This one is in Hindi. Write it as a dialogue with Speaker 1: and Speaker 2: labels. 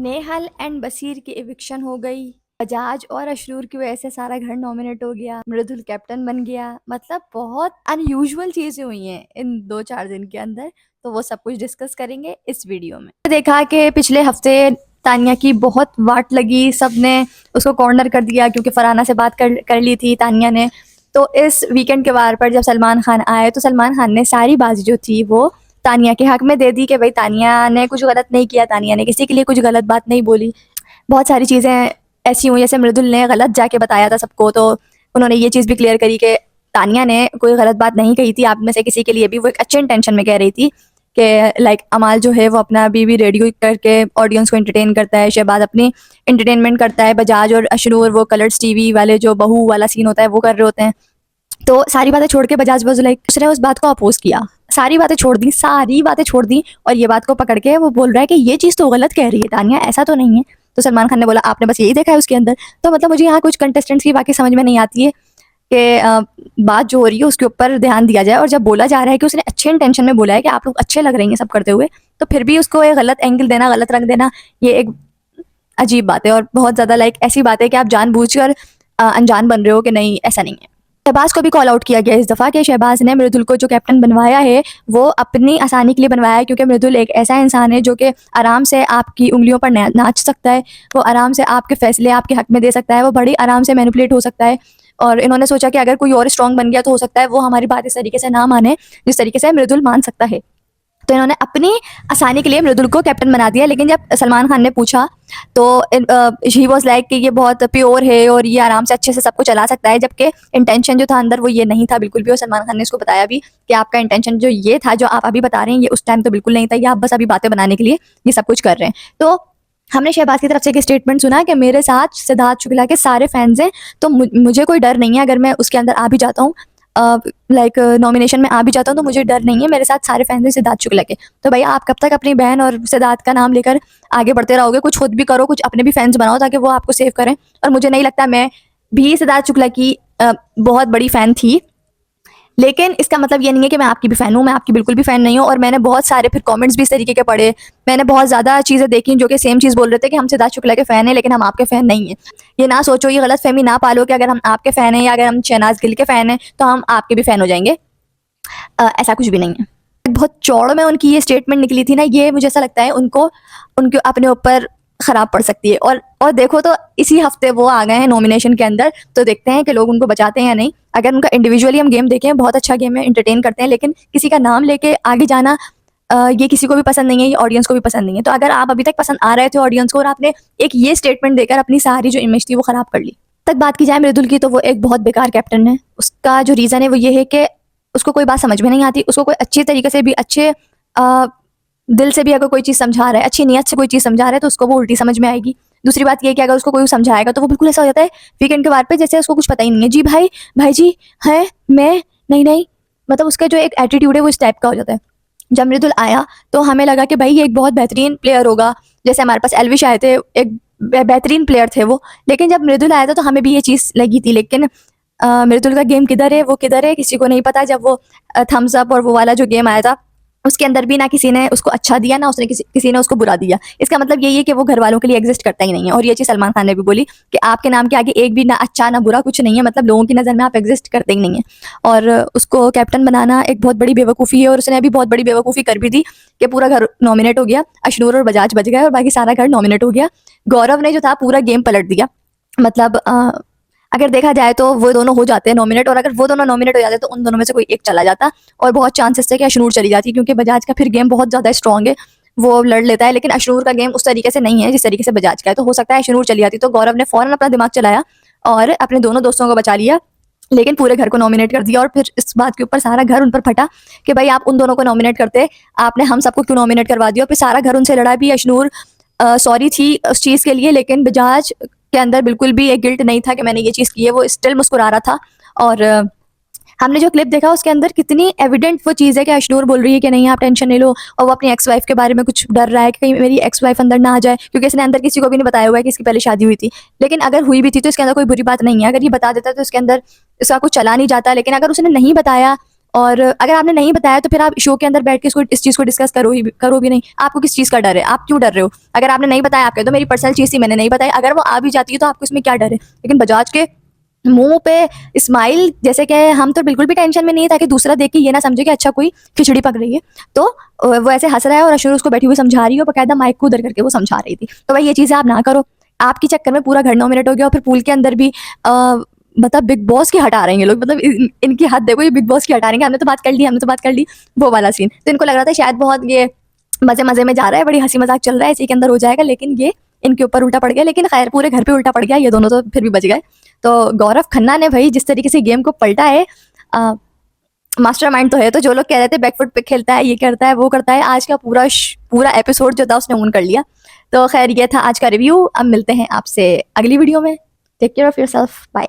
Speaker 1: नेहल एंड बसीर की इविक्शन हो गई। बजाज और अशरूर की वजह से सारा घर नॉमिनेट हो गया। मृदुल कैप्टन बन गया। मतलब बहुत अनयूजुअल चीजें हुई हैं इन 2-4 दिन के अंदर। तो वो सब कुछ डिस्कस करेंगे इस वीडियो में। देखा कि पिछले हफ्ते तानिया की बहुत वाट लगी, सबने उसको कॉर्नर कर दिया क्योंकि फरहाना से बात कर ली थी तानिया ने। तो इस वीकेंड के वार पर जब सलमान खान आए तो सलमान खान ने सारी बाजी जो थी वो तानिया के हक में दे दी कि भाई तानिया ने कुछ गलत नहीं किया, तानिया ने किसी के लिए कुछ गलत बात नहीं बोली। बहुत सारी चीज़ें ऐसी हुई, जैसे मृदुल ने गलत जाके बताया था सबको, तो उन्होंने ये चीज़ भी क्लियर करी कि तानिया ने कोई गलत बात नहीं कही थी आप में से किसी के लिए भी। वो एक अच्छे इंटेंशन में कह रही थी कि लाइक अमाल जो है वो अपना अभी भी रेडियो करके ऑडियंस को एंटरटेन करता है, शहबाज अपनी एंटरटेनमेंट करता है, बजाज और अशनूर वो कलर्स टीवी वाले जो बहू वाला सीन होता है वो कर रहे होते हैं। तो सारी बातें छोड़ के बजाज वाज लाइक उसने उस बात को अपोज किया। सारी बातें छोड़ दी, सारी बातें छोड़ दी, और ये बात को पकड़ के वो बोल रहा है कि ये चीज़ तो गलत कह रही है तानिया, ऐसा तो नहीं है। तो सलमान खान ने बोला आपने बस यही देखा है उसके अंदर। तो मतलब मुझे यहाँ कुछ कंटेस्टेंट्स की बाकी समझ में नहीं आती है कि बात जो हो रही है उसके ऊपर ध्यान दिया जाए। और जब बोला जा रहा है कि उसने अच्छे इंटेंशन में बोला है कि आप लोग अच्छे लग रही हैं सब करते हुए, तो फिर भी उसको एक गलत एंगल देना, गलत रंग देना, ये एक अजीब बात है। और बहुत ज़्यादा लाइक ऐसी बात है कि आप जानबूझकर अनजान बन रहे हो कि नहीं, ऐसा नहीं है। शहबाज को भी कॉल आउट किया गया इस दफ़ा कि शहबाज ने मृदुल को जो कैप्टन बनवाया है वो अपनी आसानी के लिए बनवाया है, क्योंकि मृदुल एक ऐसा इंसान है जो कि आराम से आपकी उंगलियों पर नाच सकता है, वो आराम से आपके फैसले आपके हक में दे सकता है, वो बड़ी आराम से मैनिपुलेट हो सकता है। और इन्होंने सोचा कि अगर कोई और स्ट्रांग बन गया तो हो सकता है वो हमारी बात इस तरीके से ना माने जिस तरीके से मृदुल मान सकता है। तो इन्होंने अपनी आसानी के लिए मृदुल को कैप्टन बना दिया। लेकिन जब सलमान खान ने पूछा तो ही वॉज लाइक कि ये बहुत प्योर है और ये आराम से अच्छे से सबको चला सकता है, जबकि इंटेंशन जो था अंदर वो ये नहीं था बिल्कुल भी। और सलमान खान ने उसको बताया भी कि आपका इंटेंशन जो ये था, जो आप अभी बता रहे हैं, ये उस टाइम तो बिल्कुल नहीं था, ये आप बस अभी बातें बनाने के लिए ये सब कुछ कर रहे हैं। तो हमने शहबाज की तरफ से एक स्टेटमेंट सुना कि मेरे साथ सिद्धार्थ शुक्ला के सारे फैंस हैं, तो मुझे कोई डर नहीं है अगर मैं उसके अंदर आ भी जाता हूँ, लाइक नॉमिनेशन में आ भी जाता हूँ, तो मुझे डर नहीं है, मेरे साथ सारे फैंस हैं सिद्धार्थ शुक्ला के। तो भैया आप कब तक अपनी बहन और सिद्धार्थ का नाम लेकर आगे बढ़ते रहोगे? कुछ खुद भी करो, कुछ अपने भी फैंस बनाओ ताकि वो आपको सेव करें। और मुझे नहीं लगता, मैं भी सिद्धार्थ शुक्ला की बहुत बड़ी फ़ैन थी, लेकिन इसका मतलब ये नहीं है कि मैं आपकी भी फ़ैन हूँ। मैं आपकी बिल्कुल भी फ़ैन नहीं हूँ। और मैंने बहुत सारे फिर कमेंट्स भी इस तरीके के पढ़े, मैंने बहुत ज़्यादा चीज़ें देखी जो कि सेम चीज़ बोल रहे थे कि हम सिद्धार्थ शुक्ला के फ़ैन हैं लेकिन हम आपके फ़ैन नहीं हैं। ये ना सोचो, ये गलत फहमी ना पालो कि अगर हम आपके फ़ैन हैं या अगर हम शहनाज गिल के फ़ैन हैं तो हम आपके भी फ़ैन हो जाएंगे। ऐसा कुछ भी नहीं है। बहुत चौड़ में उनकी ये स्टेटमेंट निकली थी ना, ये मुझे ऐसा लगता है उनको उनके अपने ऊपर खराब पड़ सकती है। और देखो तो इसी हफ्ते वो आ गए हैं नॉमिनेशन के अंदर, तो देखते हैं कि लोग उनको बचाते हैं या नहीं। अगर उनका इंडिविजुअली हम गेम देखें, बहुत अच्छा गेम है, एंटरटेन करते हैं, लेकिन किसी का नाम लेके आगे जाना ये किसी को भी पसंद नहीं है, ये ऑडियंस को भी पसंद नहीं है। तो अगर आप अभी तक पसंद आ रहे थे ऑडियंस को और आपने एक ये स्टेटमेंट देकर अपनी सारी जो इमेज थी वो खराब कर ली। तक बात की जाए मृदुल की, तो वो एक बहुत बेकार कैप्टन है। उसका जो रीज़न है वो ये है कि उसको कोई बात समझ में नहीं आती। उसको कोई अच्छे तरीके से भी, अच्छे दिल से भी अगर कोई चीज़ समझा रहा है, अच्छी नीयत से कोई चीज़ समझा रहा है, तो उसको वो उल्टी समझ में आएगी। दूसरी बात ये है कि अगर उसको कोई समझाएगा तो वो बिल्कुल ऐसा हो जाता है वीकेंड के बाद पे जैसे उसको कुछ पता ही नहीं है। जी भाई, भाई जी है, मैं नहीं नहीं, मतलब उसका जो एक एटीट्यूड है वो इस टाइप का हो जाता है। जब मृदुल आया तो हमें लगा कि भाई ये एक बहुत बेहतरीन प्लेयर होगा, जैसे हमारे पास एल्विश आए थे, एक बेहतरीन प्लेयर थे वो। लेकिन जब मृदुल आया था तो हमें भी ये चीज़ लगी थी, लेकिन मृदुल का गेम किधर है, वो किधर है, किसी को नहीं पता। जब वो थम्स अप और वो वाला जो गेम आया था उसके अंदर भी ना किसी ने उसको अच्छा दिया, ना उसने किसी ने उसको बुरा दिया। इसका मतलब यही है कि वो घर वालों के लिए एग्जिस्ट करता ही नहीं है। और ये चीज़ सलमान खान ने भी बोली कि आपके नाम के आगे एक भी ना अच्छा ना बुरा कुछ नहीं है, मतलब लोगों की नज़र में आप एग्जिस्ट करते ही नहीं है। और उसको कैप्टन बनाना एक बहुत बड़ी बेवकूफ़ी है, और उसने अभी बहुत बड़ी बेवकूफ़ी कर भी दी कि पूरा घर नॉमिनेट हो गया, अशनूर और बजाज बच गए और बाकी सारा घर नॉमिनेट हो गया। गौरव ने जो था पूरा गेम पलट दिया। मतलब अगर देखा जाए तो वो दोनों हो जाते हैं नॉमिनेट, और अगर वो दोनों नॉमिनेट हो जाते तो उन दोनों में से कोई एक चला जाता, और बहुत चांसेस थे कि अशनूर चली जाती, क्योंकि बजाज का फिर गेम बहुत ज़्यादा स्ट्रॉन्ग है, वो लड़ लेता है। लेकिन अशनूर का गेम उस तरीके से नहीं है जिस तरीके से बजाज का है, तो हो सकता है अशनूर चली जाती। तो गौरव ने फ़ौरन अपना दिमाग चलाया और अपने दोनों दोस्तों को बचा लिया, लेकिन पूरे घर को नॉमिनेट कर दिया। और फिर इस बात के ऊपर सारा घर उन पर फटा कि भाई आप उन दोनों को नॉमिनेट करते, आपने हम सबको क्यों नॉमिनेट करवा दिया। फिर सारा घर उनसे लड़ा भी। अशनूर सॉरी थी उस चीज़ के लिए, लेकिन बजाज के अंदर बिल्कुल भी एक गिल्ट नहीं था कि मैंने ये चीज़ की है, वो स्टिल मुस्कुरा रहा था। और हमने जो क्लिप देखा उसके अंदर कितनी एविडेंट वो चीज़ है कि अशनूर बोल रही है कि नहीं आप टेंशन नहीं लो, और वो अपनी एक्स वाइफ के बारे में कुछ डर रहा है कि कहीं मेरी एक्स वाइफ अंदर ना आ जाए, क्योंकि इसने अंदर किसी को भी नहीं बताया हुआ है कि इसकी पहले शादी हुई थी। लेकिन अगर हुई भी थी तो इसके अंदर कोई बुरी बात नहीं है, अगर ये बता देता तो इसके अंदर इसका कुछ चला नहीं जाता। लेकिन अगर उसने नहीं बताया और अगर आपने नहीं बताया तो फिर आप शो के अंदर बैठ के इसको इस चीज़ को डिस्कस करो भी नहीं। आपको किस चीज़ का डर है? आप क्यों डर रहे हो? अगर आपने नहीं बताया, आप कह दो मेरी पर्सनल चीज़ थी, मैंने नहीं बताई। अगर वो आ भी जाती है तो आपको इसमें क्या डर है? लेकिन बजाज के मुंह पे स्माइल, जैसे कि हम तो बिल्कुल भी टेंशन में नहीं है, ताकि दूसरा देख के ये ना समझे कि अच्छा कोई खिचड़ी पक रही है। तो वो ऐसे हंस रहा है और अशूर उसको बैठी हुई समझा रही है, और बकायदा माइक को उधर करके वो समझा रही थी। तो भाई ये चीज़ें आप ना करो। आपके चक्कर में पूरा घर 9 मिनट हो गया, और फिर पूल के अंदर भी मतलब बिग बॉस की हटा रहे हैं ये लोग। मतलब इनकी हद देखो, ये बिग बॉस की हटा रहे हैं। हमने तो बात कर ली, हमने तो बात कर ली, वो वाला सीन। तो इनको लग रहा था शायद बहुत ये मजे मजे में जा रहा है, बड़ी हंसी मजाक चल रहा है, इसी के अंदर हो जाएगा, लेकिन ये इनके ऊपर उल्टा पड़ गया। लेकिन खैर पूरे घर पे उल्टा पड़ गया, ये दोनों तो फिर भी बच गए। तो गौरव खन्ना ने भाई जिस तरीके से गेम को पलटा है, मास्टरमाइंड तो है। तो जो लोग कह रहे थे बैकफुट पे खेलता है, ये करता है, वो करता है, आज का पूरा एपिसोड जो था उसने ओन कर लिया। तो खैर ये था आज का रिव्यू। अब मिलते हैं आपसे अगली वीडियो में। Take care of yourself, bye.